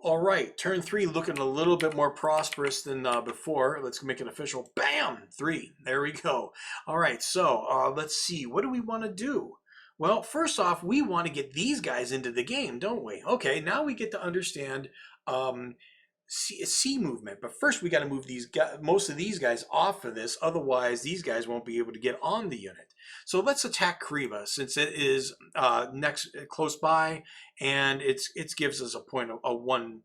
All right, turn three looking a little bit more prosperous than before. Let's make it official. Bam! Three. There we go. All right, so let's see. What do we want to do? Well, first off, we want to get these guys into the game, don't we? Okay, now we get to understand um, C movement. But first, we got to move these guys, most of these guys off of this. Otherwise, these guys won't be able to get on the unit. So let's attack Kariba since it is next close by, and it gives us a 1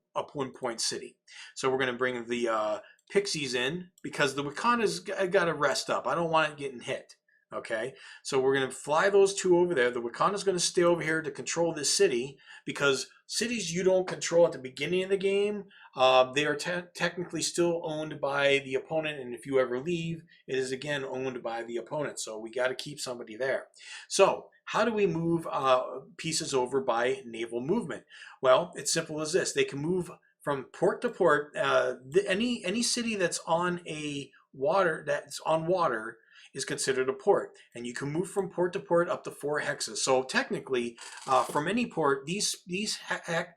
point city. So we're going to bring the Pixies in because the Wakanda's got to rest up. I don't want it getting hit. Okay, so we're going to fly those two over there. The Wakanda's going to stay over here to control this city because cities you don't control at the beginning of the game, they are technically still owned by the opponent, and if you ever leave, it is again owned by the opponent. So we got to keep somebody there. So how do we move pieces over by naval movement? Well, it's simple as this. They can move from port to port. Any city that's on water is considered a port, and you can move from port to port up to 4 hexes. So technically, from any port, these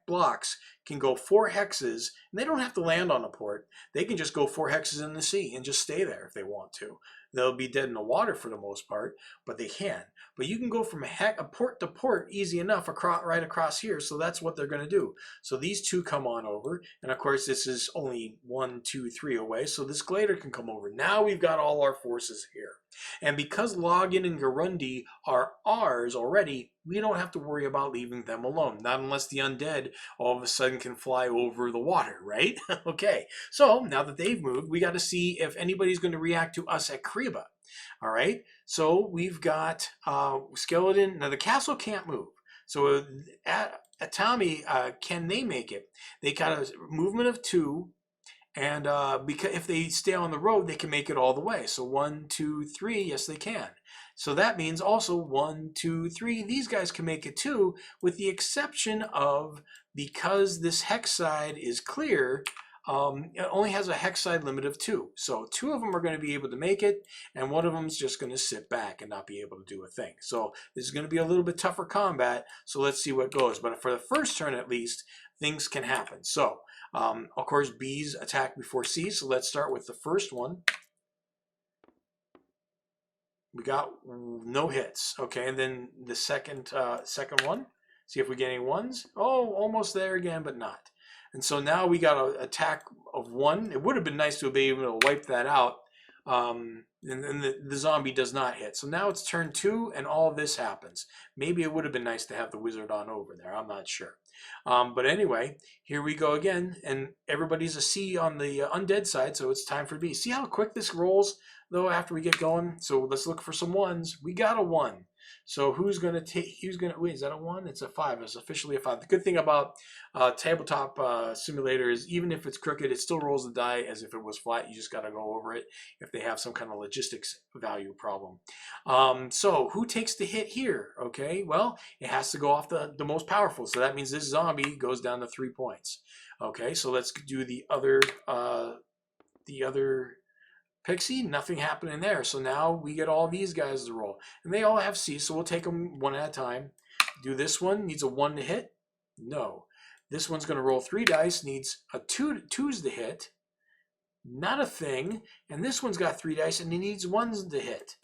blocks can go 4 hexes, and they don't have to land on a port. They can just go 4 hexes in the sea and just stay there if they want to. They'll be dead in the water for the most part, but they can. But you can go from a port to port easy enough right across here, so that's what they're going to do. So these two come on over, and of course this is only 1, 2, 3 away, so this glider can come over. Now we've got all our forces here. And because Login and Garundi are ours already, we don't have to worry about leaving them alone. Not unless the undead all of a sudden can fly over the water, right? Okay, so now that they've moved, we got to see if anybody's going to react to us at Kariba. All right, so we've got Skeleton. Now the castle can't move. So at Atami, can they make it? They got a movement of 2. And because if they stay on the road, they can make it all the way. So 1, 2, 3, yes, they can. So that means also 1, 2, 3. These guys can make it too, with the exception of because this hex side is clear, it only has a hex side limit of 2. So 2 of them are going to be able to make it, and 1 of them is just going to sit back and not be able to do a thing. So this is going to be a little bit tougher combat. So let's see what goes. But for the first turn at least, things can happen. So of course, B's attack before C's. So let's start with the first one. We got no hits. Okay, and then the second one. See if we get any ones. Oh, almost there again, but not. And so now we got an attack of 1. It would have been nice to have been able to wipe that out. And the zombie does not hit. So now it's turn 2, and all this happens. Maybe it would have been nice to have the wizard on over there. I'm not sure. But anyway, here we go again, and everybody's a C on the undead side, so it's time for B. See how quick this rolls, though, after we get going? So let's look for some 1s. We got a 1. So who's going to take, wait, is that a 1? It's a 5. It's officially a 5. The good thing about tabletop simulator is even if it's crooked, it still rolls the die as if it was flat. You just got to go over it if they have some kind of logistics value problem. So who takes the hit here? Okay, well, it has to go off the most powerful. So that means this zombie goes down to 3 points. Okay, so let's do the other Pixie, nothing happening there. So now we get all these guys to roll. And they all have C, so we'll take them one at a time. Do this one, needs a 1 to hit? No. This one's going to roll 3 dice, needs a 2's to hit. Not a thing. And this one's got 3 dice, and he needs 1's to hit.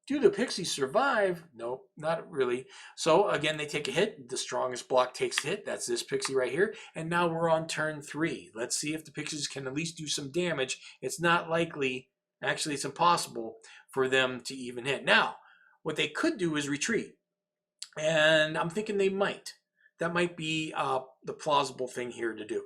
Do the Pixies survive? Nope, not really. So again, they take a hit. The strongest block takes a hit. That's this Pixie right here. And now we're on turn 3. Let's see if the Pixies can at least do some damage. It's not likely. Actually, it's impossible for them to even hit. Now, what they could do is retreat. And I'm thinking they might. That might be the plausible thing here to do.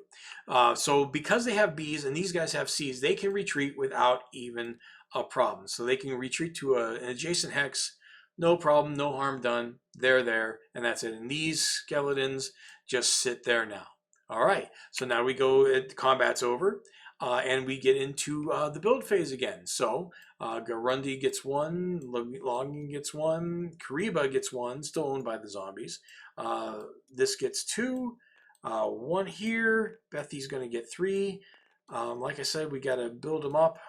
So because they have B's and these guys have C's, they can retreat without even a problem. So they can retreat to an adjacent hex. No problem, no harm done. They're there, and that's it. And these skeletons just sit there now. All right, so now we go, combat's over. And we get into the build phase again. So Garundi gets 1, Login gets 1, Kariba gets 1, still owned by the zombies. This gets 2, 1 here. Bethy's going to get 3. Like I said, we got to build them up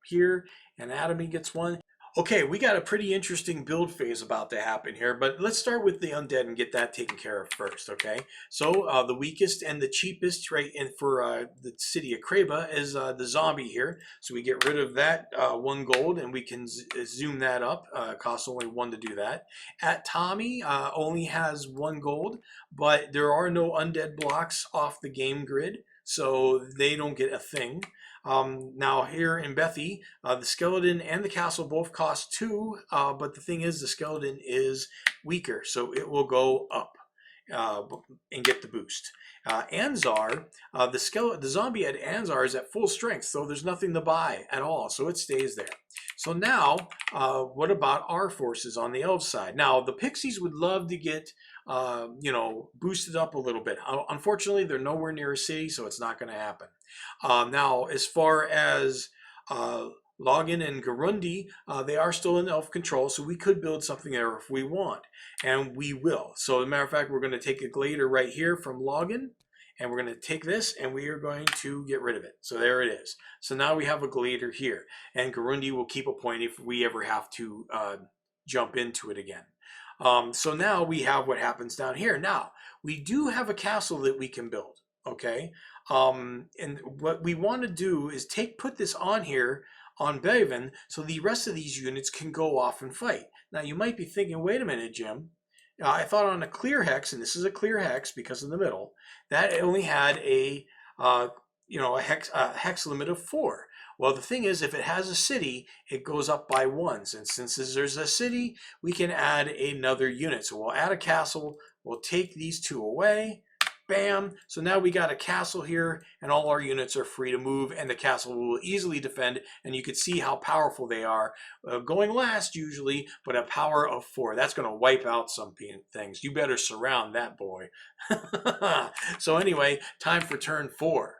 here. And Atomy gets 1. Okay, we got a pretty interesting build phase about to happen here, but let's start with the undead and get that taken care of first, okay? So the weakest and the cheapest, right, and for the city of Kreba is the zombie here. So we get rid of that 1 gold, and we can zoom that up. Costs only 1 to do that. At Tommy only has 1 gold, but there are no undead blocks off the game grid, so they don't get a thing. Now here in Bethy, the skeleton and the castle both cost 2, but the thing is the skeleton is weaker, so it will go up uh, and get the boost. Anzar, the zombie at Anzar is at full strength, so there's nothing to buy at all, so it stays there. So now, what about our forces on the elf side? Now, the pixies would love to get, boosted up a little bit. Unfortunately, they're nowhere near a city, so it's not going to happen. Now, as far as Login and Garundi, they are still in elf control, so we could build something there if we want, and we will. So as a matter of fact, we're going to take a Glader right here from Login, and we're going to take this, and we are going to get rid of it. So there it is. So now we have a Glader here, and Garundi will keep a point if we ever have to jump into it again. So now we have what happens down here. Now, we do have a castle that we can build, okay? And what we want to do is put this on here on Bevan so the rest of these units can go off and fight. Now you might be thinking, wait a minute, Jim. I thought on a clear hex, and this is a clear hex because of the middle, that it only had a hex limit of 4. Well, the thing is, if it has a city, it goes up by 1. And since there's a city, we can add another unit. So we'll add a castle. We'll take these 2 away. Bam! So now we got a castle here, and all our units are free to move, and the castle will easily defend, and you can see how powerful they are. Going last, usually, but a power of 4. That's going to wipe out some things. You better surround that boy. So anyway, time for turn 4.